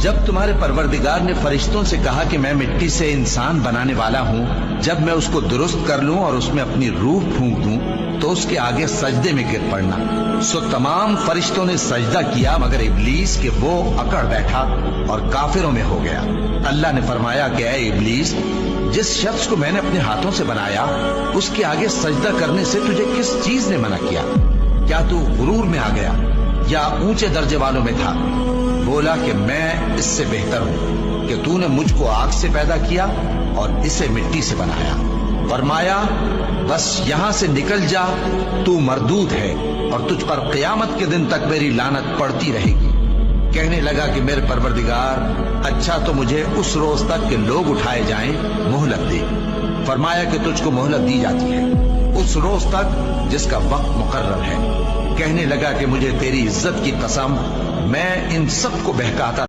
جب تمہارے پروردگار نے فرشتوں سے کہا کہ میں مٹی سے انسان بنانے والا ہوں، جب میں اس کو درست کر لوں اور اس میں اپنی روح پھونک دوں تو اس کے آگے سجدے میں گر پڑنا، سو تمام فرشتوں نے سجدہ کیا مگر ابلیس کہ وہ اکڑ بیٹھا اور کافروں میں ہو گیا۔ اللہ نے فرمایا کہ اے ابلیس، جس شخص کو میں نے اپنے ہاتھوں سے بنایا اس کے آگے سجدہ کرنے سے تجھے کس چیز نے منع کیا؟ کیا تو غرور میں آ گیا یا اونچے درجے والوں میں تھا؟ بولا کہ میں اس سے بہتر ہوں کہ تو نے مجھ کو آگ سے پیدا کیا اور اسے مٹی سے بنایا۔ فرمایا بس یہاں سے نکل جا، تو مردود ہے اور تجھ پر قیامت کے دن تک میری لعنت پڑتی رہے گی۔ کہنے لگا کہ میرے پروردگار، اچھا تو مجھے اس روز تک کہ لوگ اٹھائے جائیں مہلت دے۔ فرمایا کہ تجھ کو مہلت دی جاتی ہے اس روز تک جس کا وقت مقرر ہے۔ کہنے لگا کہ مجھے تیری عزت کی قسم، میں ان سب کو بہکاتا